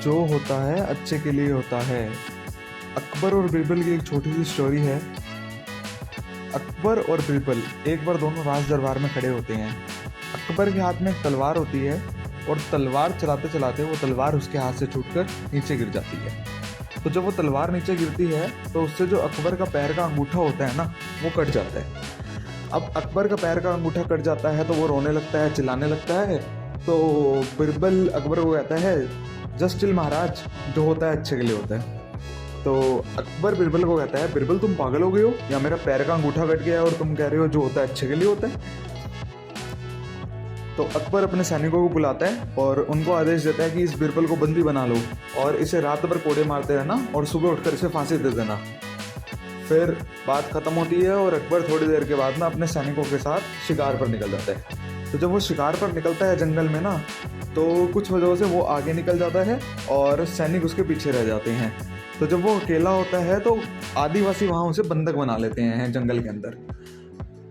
जो होता है अच्छे के लिए होता है। अकबर और बीरबल की एक छोटी सी स्टोरी है। अकबर और बीरबल एक बार दोनों राज दरबार में खड़े होते हैं। अकबर के हाथ में एक तलवार होती है और तलवार चलाते चलाते वो तलवार उसके हाथ से छूटकर नीचे गिर जाती है। तो जब वो तलवार नीचे गिरती है तो उससे जो अकबर का पैर का अंगूठा होता है ना, वो कट जाता है। अब अकबर का पैर का अंगूठा कट जाता है तो वो रोने लगता है, चिल्लाने लगता है। तो बीरबल अकबर को कहता है, जस्ट चिल महाराज, जो होता है अच्छे के लिए होता है। तो अकबर बीरबल को कहता है, बीरबल तुम पागल हो गए हो, या मेरा पैर का अंगूठा कट गया है और तुम कह रहे हो जो होता है अच्छे के लिए होता है। तो अकबर अपने सैनिकों को बुलाता है और उनको आदेश देता है कि इस बीरबल को बंदी बना लो और इसे रात भर कोड़े मारते रहना और सुबह उठकर इसे फांसी दे देना। फिर बात खत्म होती है और अकबर थोड़ी देर के बाद ना अपने सैनिकों के साथ शिकार पर निकल जाता है। तो जब वो शिकार पर निकलता है जंगल में ना, तो कुछ वजहों से वो आगे निकल जाता है और सैनिक उसके पीछे रह जाते हैं। तो जब वो अकेला होता है तो आदिवासी वहाँ उसे बंधक बना लेते हैं जंगल के अंदर।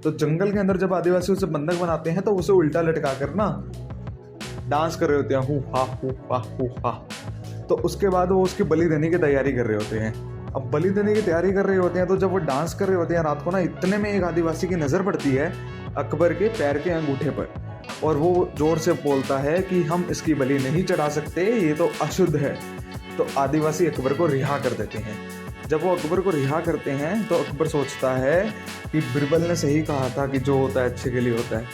तो जंगल के अंदर जब आदिवासी उसे बंधक बनाते हैं तो उसे उल्टा लटका कर ना डांस कर रहे होते हैं, हु हा हु हा हु हा। तो उसके बाद वो उसकी बलि देने की तैयारी कर रहे होते हैं। अब बलि देने की तैयारी कर रहे होते हैं तो जब वो डांस कर रहे होते हैं रात को ना, इतने में एक आदिवासी की नज़र पड़ती है अकबर के पैर के अंगूठे पर और वो जोर से बोलता है कि हम इसकी बलि नहीं चढ़ा सकते, ये तो अशुद्ध है। तो आदिवासी अकबर को रिहा कर देते हैं। जब वो अकबर को रिहा करते हैं तो अकबर सोचता है कि बीरबल ने सही कहा था कि जो होता है अच्छे के लिए होता है।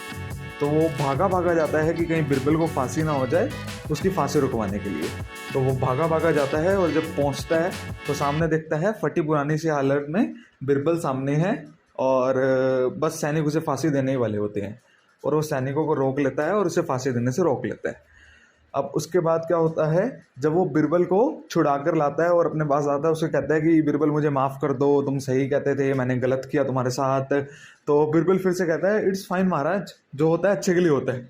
तो वो भागा भागा जाता है कि कहीं बीरबल को फांसी ना हो जाए, उसकी फांसी रुकवाने के लिए। तो वो भागा भागा जाता है और जब पहुंचता है तो सामने देखता है फटी पुरानी सी हालत में बीरबल सामने है और बस सैनिक उसे फांसी देने ही वाले होते हैं और वो सैनिकों को रोक लेता है और उसे फांसी देने से रोक लेता है। अब उसके बाद क्या होता है, जब वो बीरबल को छुड़ा कर लाता है और अपने पास आता है, उसे कहता है कि बीरबल मुझे माफ़ कर दो, तुम सही कहते थे, मैंने गलत किया तुम्हारे साथ। तो बीरबल फिर से कहता है, इट्स फाइन महाराज, जो होता है अच्छे के लिए होता है।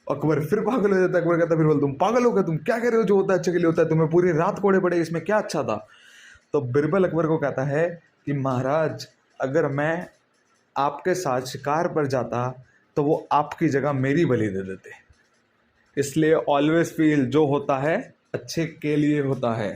अकबर फिर पागल हो जाता है। अकबर कहता है, बीरबल तुम पागल हो गए, तुम क्या कह रहे हो, जो होता है अच्छे के लिए होता है, तुम्हें पूरी रात कोड़े पड़े, इसमें क्या अच्छा था। तो बीरबल अकबर को कहता है कि महाराज, अगर मैं आपके साथ शिकार पर जाता तो वो आपकी जगह मेरी बलि दे देते। इसलिए ऑलवेज फील जो होता है अच्छे के लिए होता है।